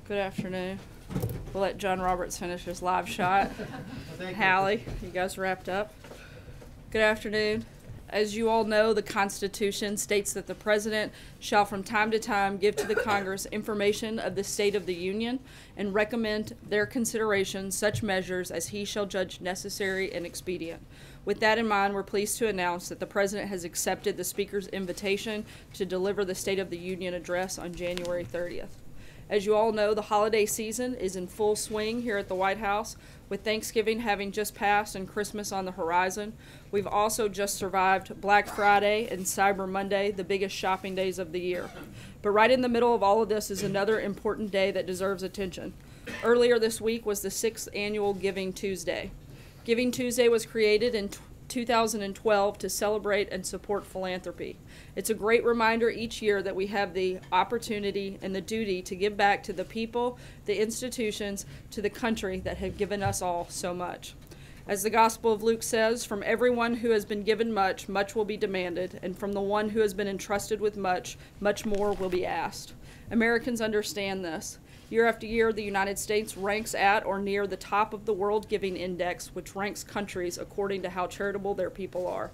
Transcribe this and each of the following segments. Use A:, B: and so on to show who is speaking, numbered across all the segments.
A: Good afternoon. We'll let John Roberts finish his live shot. Hallie, you guys wrapped up? Good afternoon. As you all know, the Constitution states that the President shall from time to time give to the Congress information of the state of the Union and recommend their consideration such measures as he shall judge necessary and expedient. With that in mind, we're pleased to announce that the President has accepted the Speaker's invitation to deliver the State of the Union address on January 30th. As you all know, the holiday season is in full swing here at the White House, with Thanksgiving having just passed and Christmas on the horizon. We've also just survived Black Friday and Cyber Monday, the biggest shopping days of the year. But right in the middle of all of this is another important day that deserves attention. Earlier this week was the 6th annual Giving Tuesday. Giving Tuesday was created in 2012 to celebrate and support philanthropy. It's a great reminder each year that we have the opportunity and the duty to give back to the people, the institutions, to the country that have given us all so much. As the Gospel of Luke says, from everyone who has been given much, much will be demanded, and from the one who has been entrusted with much, much more will be asked. Americans understand this. Year after year, the United States ranks at or near the top of the World Giving Index, which ranks countries according to how charitable their people are.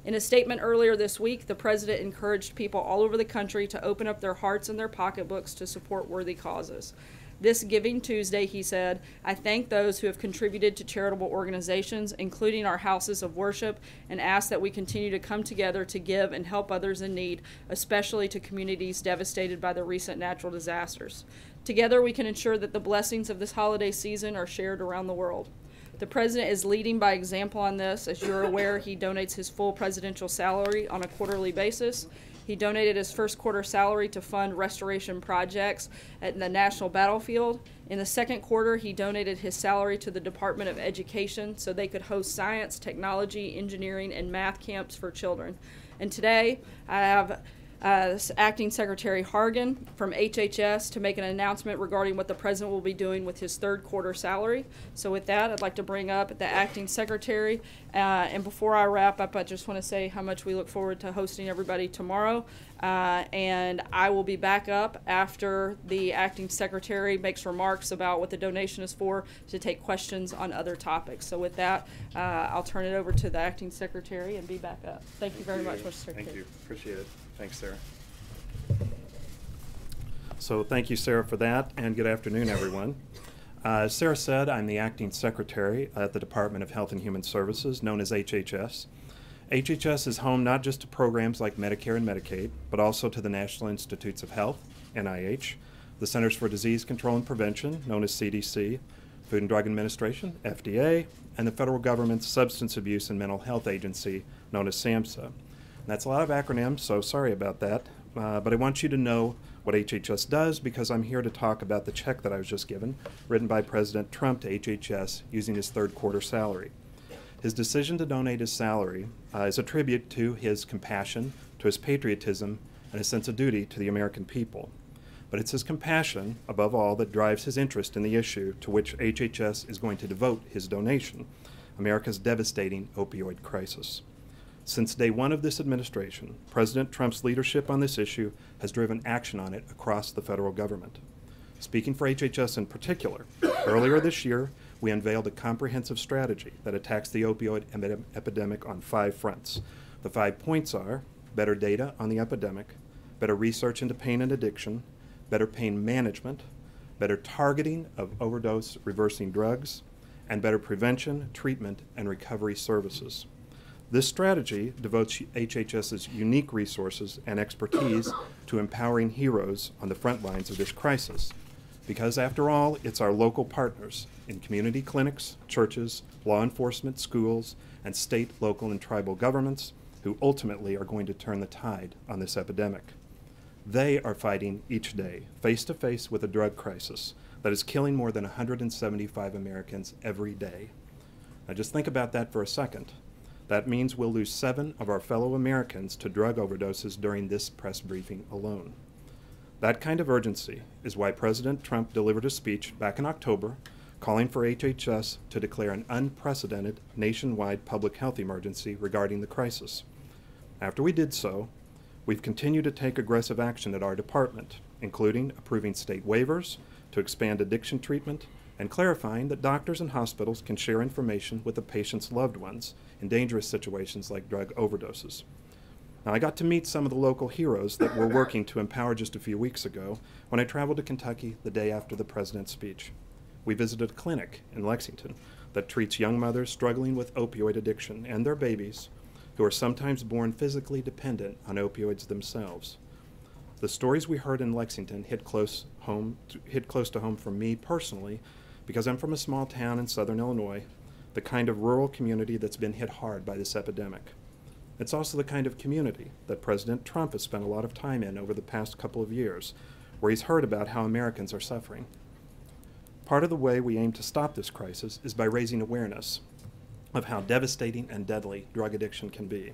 A: In a statement earlier this week, the President encouraged people all over the country to open up their hearts and their pocketbooks to support worthy causes. This Giving Tuesday, he said, I thank those who have contributed to charitable organizations, including our houses of worship, and ask that we continue to come together to give and help others in need, especially to communities devastated by the recent natural disasters. Together, we can ensure that the blessings of this holiday season are shared around the world. The President is leading by example on this. As you're aware, he donates his full presidential salary on a quarterly basis. He donated his first quarter salary to fund restoration projects at the National Battlefield. In the second quarter, he donated his salary to the Department of Education so they could host science, technology, engineering, and math camps for children. And today, I have Acting Secretary Hargan from HHS to make an announcement regarding what the President will be doing with his third quarter salary. So with that, I'd like to bring up the Acting Secretary. And before I wrap up, I just want to say how much we look forward to hosting everybody tomorrow. And I will be back up after the Acting Secretary makes remarks about what the donation is for to take questions on other topics. So with that, I'll turn it over to the Acting Secretary and be back up. Thank you very much, Mr. Secretary.
B: Thank you. Appreciate it. Thanks, Sarah. So thank you, Sarah, for that, and good afternoon, everyone. As Sarah said, I'm the Acting Secretary at the Department of Health and Human Services, known as HHS. HHS is home not just to programs like Medicare and Medicaid, but also to the National Institutes of Health, NIH, the Centers for Disease Control and Prevention, known as CDC, Food and Drug Administration, FDA, and the federal government's Substance Abuse and Mental Health Agency, known as SAMHSA. That's a lot of acronyms, so sorry about that, but I want you to know what HHS does because I'm here to talk about the check that I was just given, written by President Trump to HHS using his third quarter salary. His decision to donate his salary is a tribute to his compassion, to his patriotism, and his sense of duty to the American people. But it's his compassion, above all, that drives his interest in the issue to which HHS is going to devote his donation, America's devastating opioid crisis. Since day one of this administration, President Trump's leadership on this issue has driven action on it across the federal government. Speaking for HHS in particular, earlier this year, we unveiled a comprehensive strategy that attacks the opioid epidemic on 5 fronts. The 5 points are better data on the epidemic, better research into pain and addiction, better pain management, better targeting of overdose reversing drugs, and better prevention, treatment, and recovery services. This strategy devotes HHS's unique resources and expertise to empowering heroes on the front lines of this crisis. Because after all, it's our local partners in community clinics, churches, law enforcement, schools, and state, local, and tribal governments who ultimately are going to turn the tide on this epidemic. They are fighting each day, face to face with a drug crisis that is killing more than 175 Americans every day. Now just think about that for a second. That means we'll lose 7 of our fellow Americans to drug overdoses during this press briefing alone. That kind of urgency is why President Trump delivered a speech back in October calling for HHS to declare an unprecedented nationwide public health emergency regarding the crisis. After we did so, we've continued to take aggressive action at our department, including approving state waivers to expand addiction treatment and clarifying that doctors and hospitals can share information with the patient's loved ones in dangerous situations like drug overdoses. Now, I got to meet some of the local heroes that we're working to empower just a few weeks ago when I traveled to Kentucky the day after the president's speech. We visited a clinic in Lexington that treats young mothers struggling with opioid addiction and their babies who are sometimes born physically dependent on opioids themselves. The stories we heard in Lexington hit close to home for me personally because I'm from a small town in southern Illinois, the kind of rural community that's been hit hard by this epidemic. It's also the kind of community that President Trump has spent a lot of time in over the past couple of years, where he's heard about how Americans are suffering. Part of the way we aim to stop this crisis is by raising awareness of how devastating and deadly drug addiction can be.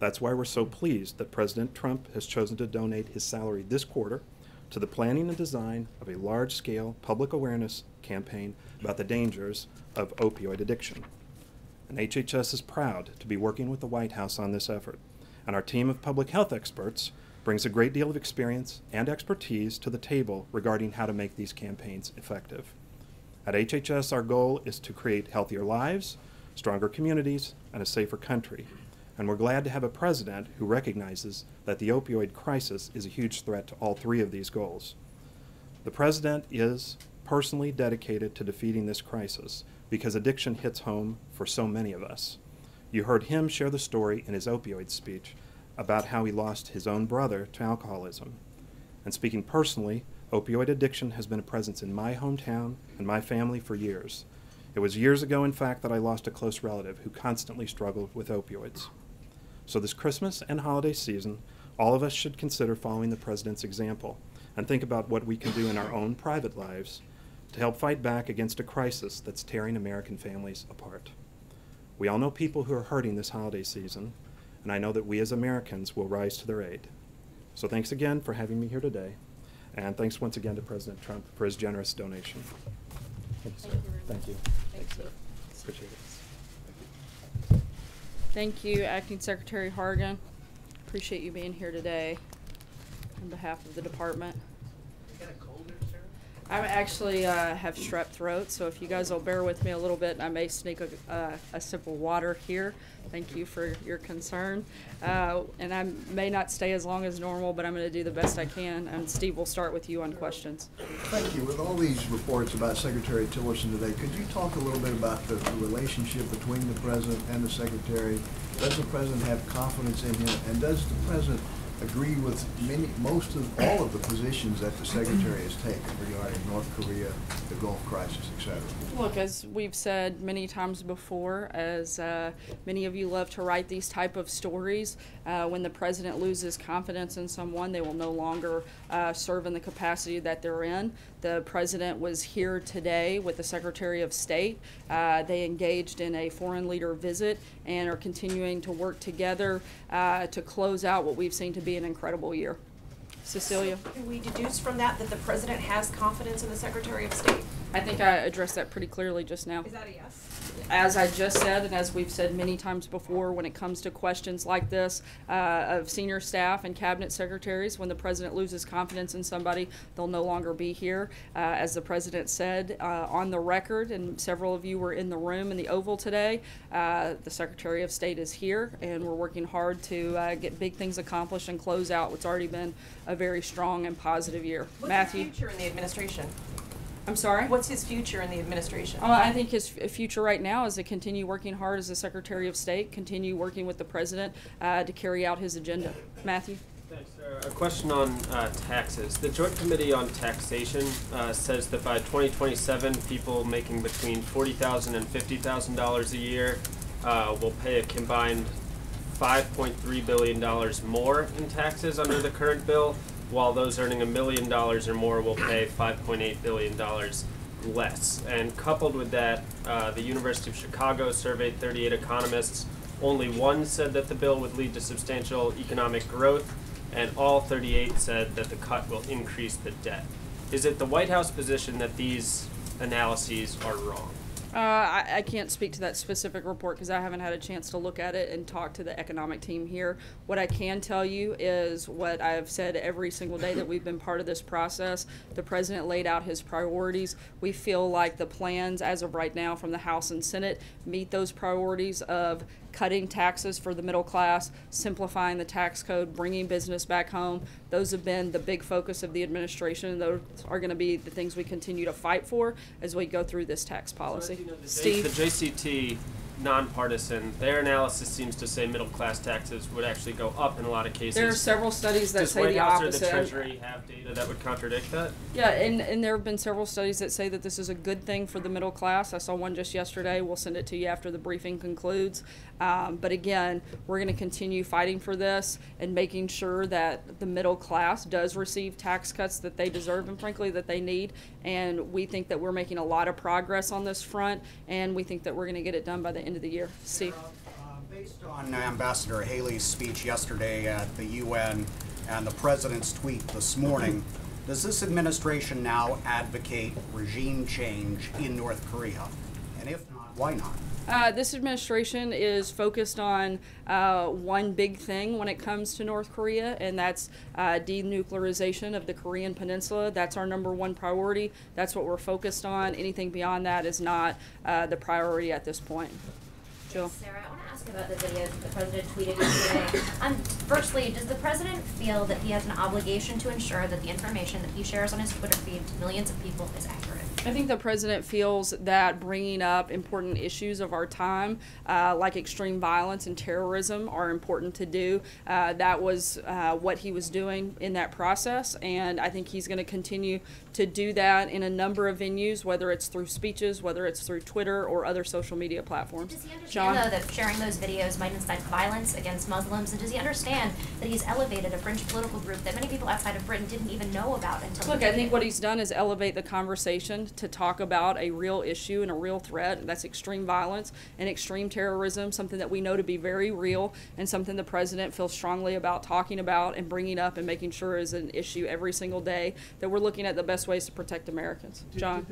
B: That's why we're so pleased that President Trump has chosen to donate his salary this quarter to the planning and design of a large-scale public awareness campaign about the dangers of opioid addiction. And HHS is proud to be working with the White House on this effort, and our team of public health experts brings a great deal of experience and expertise to the table regarding how to make these campaigns effective. At HHS, our goal is to create healthier lives, stronger communities, and a safer country. And we're glad to have a president who recognizes that the opioid crisis is a huge threat to all three of these goals. The president is personally dedicated to defeating this crisis because addiction hits home for so many of us. You heard him share the story in his opioid speech about how he lost his own brother to alcoholism. And speaking personally, opioid addiction has been a presence in my hometown and my family for years. It was years ago, in fact, that I lost a close relative who constantly struggled with opioids. So this Christmas and holiday season, all of us should consider following the president's example and think about what we can do in our own private lives to help fight back against a crisis that's tearing American families apart. We all know people who are hurting this holiday season, and I know that we as Americans will rise to their aid. So thanks again for having me here today, and thanks once again to President Trump for his generous donation. Thank you, sir. Thank you.
A: Thank you.
B: Appreciate it.
A: Thank you, Acting Secretary Hargan. Appreciate you being here today on behalf of the department.
C: You got a cold there, Sarah?
A: I actually have strep throat, so if you guys will bear with me a little bit, I may sneak a sip of water here. Thank you for your concern. And I may not stay as long as normal, but I'm going to do the best I can. And Steve, we'll start with you on questions.
C: Thank you. With all these reports about Secretary Tillerson today, could you talk a little bit about the relationship between the President and the Secretary? Does the President have confidence in him? And does the President agree with most of all of the positions that the Secretary has taken regarding North Korea, the Gulf crisis, etc.?
A: Look, as we've said many times before, as many of you love to write these type of stories, when the president loses confidence in someone, they will no longer serve in the capacity that they're in. The president was here today with the Secretary of State. They engaged in a foreign leader visit and are continuing to work together to close out what we've seen to be an incredible year. Cecilia?
D: So can we deduce from that that the president has confidence in the Secretary of State?
A: I think I addressed that pretty clearly just now.
D: Is that a yes?
A: As I just said, and as we've said many times before, when it comes to questions like this of senior staff and cabinet secretaries, when the president loses confidence in somebody, they'll no longer be here. As the president said on the record, and several of you were in the room in the Oval today, the Secretary of State is here, and we're working hard to get big things accomplished and close out what's already been a very strong and positive year.
D: What's
A: Matthew?
D: his future in the administration?
A: I'm sorry?
D: What's his future in the administration?
A: I think his future right now is to continue working hard as the Secretary of State, continue working with the President to carry out his agenda. Matthew?
E: Thanks, Sarah. A question on taxes. The Joint Committee on Taxation says that by 2027, people making between $40,000 and $50,000 a year will pay a combined $5.3 billion more in taxes under the current bill, while those earning $1 million or more will pay $5.8 billion less. And coupled with that, the University of Chicago surveyed 38 economists. Only one said that the bill would lead to substantial economic growth, and all 38 said that the cut will increase the debt. Is it the White House position that these analyses are wrong?
A: I can't speak to that specific report because I haven't had a chance to look at it and talk to the economic team here. What I can tell you is what I've said every single day that we've been part of this process. The president laid out his priorities. We feel like the plans as of right now from the House and Senate meet those priorities of cutting taxes for the middle class, simplifying the tax code, bringing business back home. Those have been the big focus of the administration. Those are going to be the things we continue to fight for as we go through this tax policy.
E: The JCT, nonpartisan, their analysis seems to say middle class taxes would actually go up in a lot of cases.
A: There are several studies that
E: Does
A: say
E: White
A: the
E: House or
A: opposite.
E: the Treasury have data that would contradict that?
A: Yeah, and there have been several studies that say that this is a good thing for the middle class. I saw one just yesterday. We'll send it to you after the briefing concludes. But again, we're going to continue fighting for this and making sure that the middle class does receive tax cuts that they deserve and frankly that they need. And we think that we're making a lot of progress on this front, and we think that we're going to get it done by the end of the year. Steve?
F: Based on Ambassador Haley's speech yesterday at the UN and the president's tweet this morning, does this administration now advocate regime change in North Korea? And if not, why not?
A: This administration is focused on one big thing when it comes to North Korea, and that's denuclearization of the Korean Peninsula. That's our number 1 priority. That's what we're focused on. Anything beyond that is not the priority at this point. Jill?
G: Sarah, I want to ask about the videos that the president tweeted yesterday. Firstly, does the president feel that he has an obligation to ensure that the information that he shares on his Twitter feed to millions of people is accurate?
A: I think the president feels that bringing up important issues of our time, like extreme violence and terrorism, are important to do. That was what he was doing in that process, and I think he's going to continue to do that in a number of venues, whether it's through speeches, whether it's through Twitter or other social media platforms.
G: Does he understand, though, that sharing those videos might incite violence against Muslims? And does he understand that he's elevated a fringe political group that many people outside of Britain didn't even know about until
A: Look, I think what he's done is elevate the conversation to talk about a real issue and a real threat, and that's extreme violence and extreme terrorism, something that we know to be very real and something the president feels strongly about talking about and bringing up and making sure is an issue every single day, that we're looking at the best ways to protect Americans. John?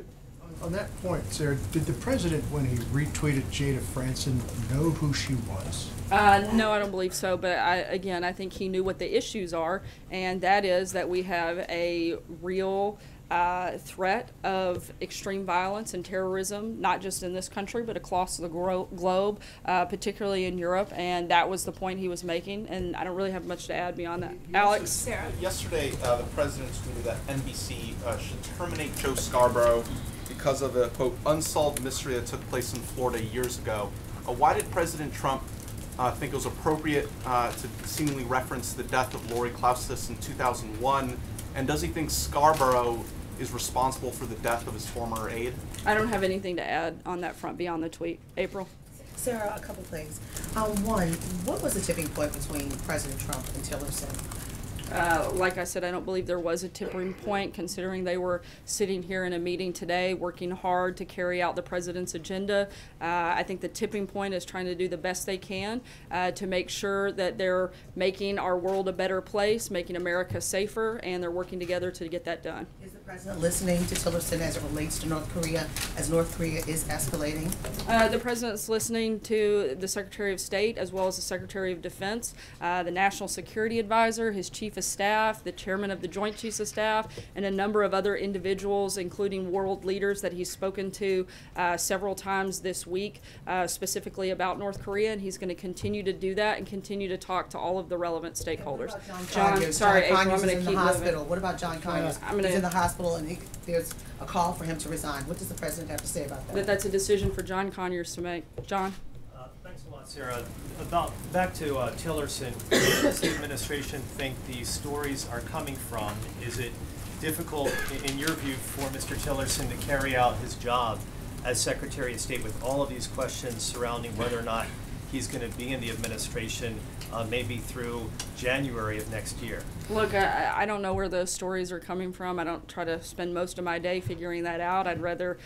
C: On that point, Sarah, did the president, when he retweeted Jada Franson, know who she was?
A: No, I don't believe so, but I think he knew what the issues are, and that is that we have a real threat of extreme violence and terrorism, not just in this country, but across the globe, particularly in Europe, and that was the point he was making, and I don't really have much to add beyond that. Alex?
H: Sarah. Yesterday, the president tweeted that NBC should terminate Joe Scarborough because of a, quote, unsolved mystery that took place in Florida years ago. Why did President Trump think it was appropriate to seemingly reference the death of Lori Klaustis in 2001, and does he think Scarborough is responsible for the death of his former aide?
A: I don't have anything to add on that front beyond the tweet. April?
I: Sarah, a couple things. One, what was the tipping point between President Trump and Tillerson?
A: Like I said, I don't believe there was a tipping point, considering they were sitting here in a meeting today working hard to carry out the president's agenda. I think the tipping point is trying to do the best they can to make sure that they're making our world a better place, making America safer, and they're working together to get that done.
I: Is the president listening to Tillerson as it relates to North Korea, as North Korea is escalating?
A: The president's listening to the Secretary of State as well as the Secretary of Defense, the National Security Advisor, his Chief of Staff, the Chairman of the Joint Chiefs of Staff, and a number of other individuals, including world leaders that he's spoken to several times this week, specifically about North Korea, and he's going to continue to do that and continue to talk to all of the relevant stakeholders.
I: John,
A: sorry, April, I'm
I: Conyers
A: going to
I: is in
A: keep
I: the hospital.
A: moving.
I: What about John Conyers? He's in the hospital, and there's a call for him to resign. What does the president have to say about that?
A: That's a decision for John Conyers to make. John?
J: Thanks a lot, Sarah. Back to Tillerson, where does the administration think these stories are coming from? Is it difficult, in your view, for Mr. Tillerson to carry out his job as Secretary of State with all of these questions surrounding whether or not he's going to be in the administration maybe through January of next year?
A: Look, I don't know where those stories are coming from. I don't try to spend most of my day figuring that out. I'd rather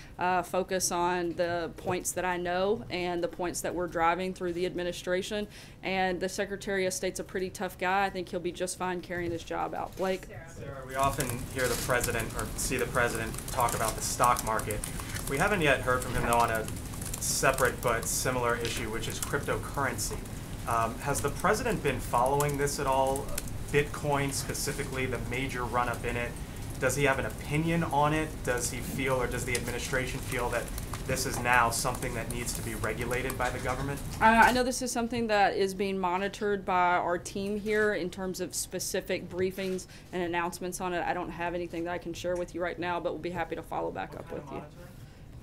A: focus on the points that I know and the points that we're driving through the administration. And the Secretary of State's a pretty tough guy. I think he'll be just fine carrying his job out. Blake?
K: Sarah, we often hear the president or see the president talk about the stock market. We haven't yet heard from him, though, on a separate but similar issue, which is cryptocurrency. Has the president been following this at all? Bitcoin specifically, the major run-up in it. Does he have an opinion on it? Does he feel, or does the administration feel that this is now something that needs to be regulated by the government?
A: I know this is something that is being monitored by our team here in terms of specific briefings and announcements on it. I don't have anything that I can share with you right now, but we'll be happy to follow back up with you.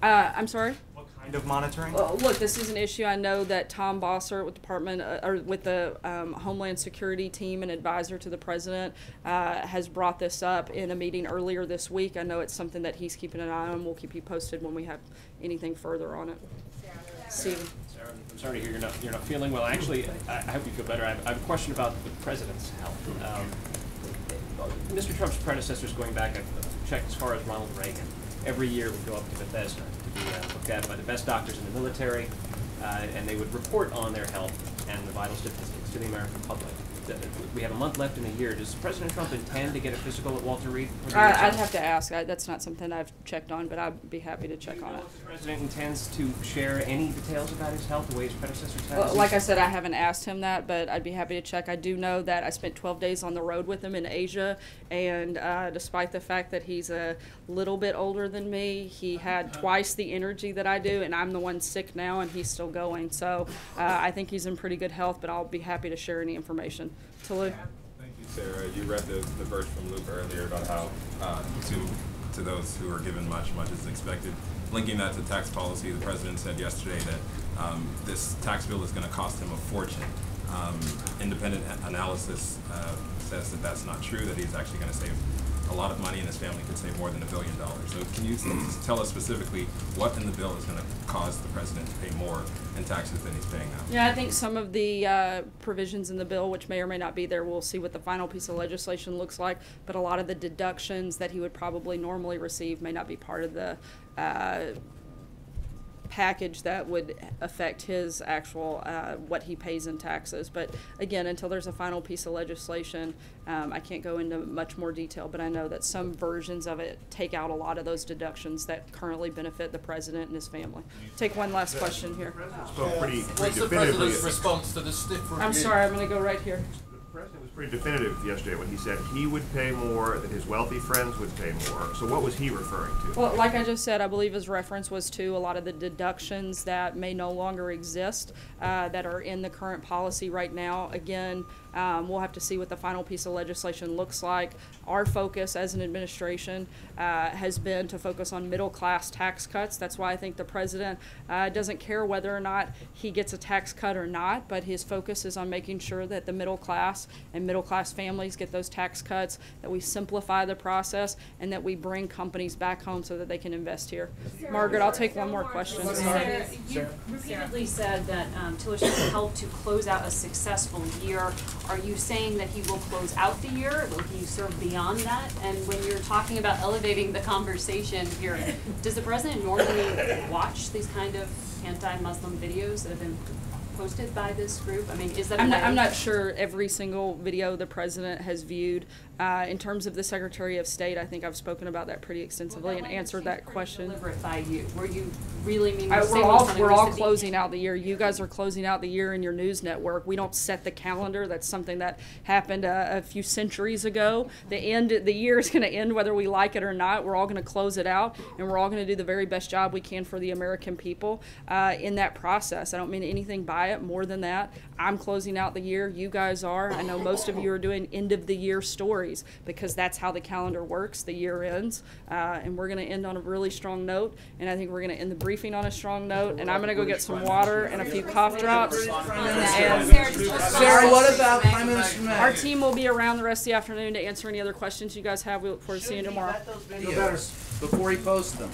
A: I'm sorry?
K: What kind of monitoring?
A: Well, look, this is an issue. I know that Tom Bossert with the Homeland Security team and advisor to the president has brought this up in a meeting earlier this week. I know it's something that he's keeping an eye on. We'll keep you posted when we have anything further on it. Steven.
L: Sarah, I'm sorry to hear you're not feeling well. Actually, I hope you feel better. I have a question about the president's health. Mr. Trump's predecessors, going back, I've checked as far as Ronald Reagan, every year would go up to Bethesda to be looked at by the best doctors in the military, and they would report on their health and the vital statistics to the American public. We have a month left in the year. Does President Trump intend to get a physical at Walter Reed?
A: I'd have to ask. That's not something I've checked on, but I'd be happy to check on it.
L: If the president intends to share any details about his health the way his predecessors have?
A: Well, like I said, I haven't asked him that, but I'd be happy to check. I do know that I spent 12 days on the road with him in Asia, and despite the fact that he's a little bit older than me, he had twice the energy that I do, and I'm the one sick now, and he's still going. So I think he's in pretty good health, but I'll be happy to share any information. Tolu?
M: Thank you, Sarah. You read the verse from Luke earlier about how to those who are given much is expected. Linking that to tax policy, the president said yesterday that this tax bill is going to cost him a fortune. Independent analysis says that that's not true, that he's actually going to save a lot of money and his family could save more than $1 billion. So can you tell us specifically what in the bill is going to cause the president to pay more in taxes than he's paying now?
A: Yeah, I think some of the provisions in the bill, which may or may not be there, we'll see what the final piece of legislation looks like, but a lot of the deductions that he would probably normally receive may not be part of the package that would affect his actual what he pays in taxes. But again, until there's a final piece of legislation, I can't go into much more detail, but I know that some versions of it take out a lot of those deductions that currently benefit the president and his family. Take one last question here.
N: What's the president's response to the stiff review?
A: I'm sorry, I'm going to go right here.
O: The president was pretty definitive yesterday when he said he would pay more, that his wealthy friends would pay more. So what was he referring to?
A: Well, like I just said, I believe his reference was to a lot of the deductions that may no longer exist that are in the current policy right now. Again, we'll have to see what the final piece of legislation looks like. Our focus as an administration has been to focus on middle-class tax cuts. That's why I think the president doesn't care whether or not he gets a tax cut or not, but his focus is on making sure that the middle class and middle-class families get those tax cuts, that we simplify the process, and that we bring companies back home so that they can invest here. Margaret, I'll take one more question.
D: Sarah, you repeatedly said that Tillerson will help to close out a successful year. Are you saying that he will close out the year? Will he serve beyond that? And when you're talking about elevating the conversation here, does the president normally watch these kind of anti-Muslim videos that have been posted by this group? I mean, is that
A: I'm not sure every single video the president has viewed. In terms of the Secretary of State, I think I've spoken about that pretty extensively and answered that question.
D: Deliberate by you. Were you really meaning
A: we're all closing out the year. You guys are closing out the year in your news network. We don't set the calendar. That's something that happened a few centuries ago. The year is going to end whether we like it or not. We're all going to close it out, and we're all going to do the very best job we can for the American people in that process. I don't mean anything by it more than that. I'm closing out the year. You guys are. I know most of you are doing end of the year stories because that's how the calendar works. The year ends, and we're going to end on a really strong note, and I think we're going to end the briefing on a strong note, and I'm going to go get some water and a few cough drops. And
N: Sarah, what about Prime Minister May?
A: Our team will be around the rest of the afternoon to answer any other questions you guys have. We look forward to seeing you tomorrow.
N: Before he posts them.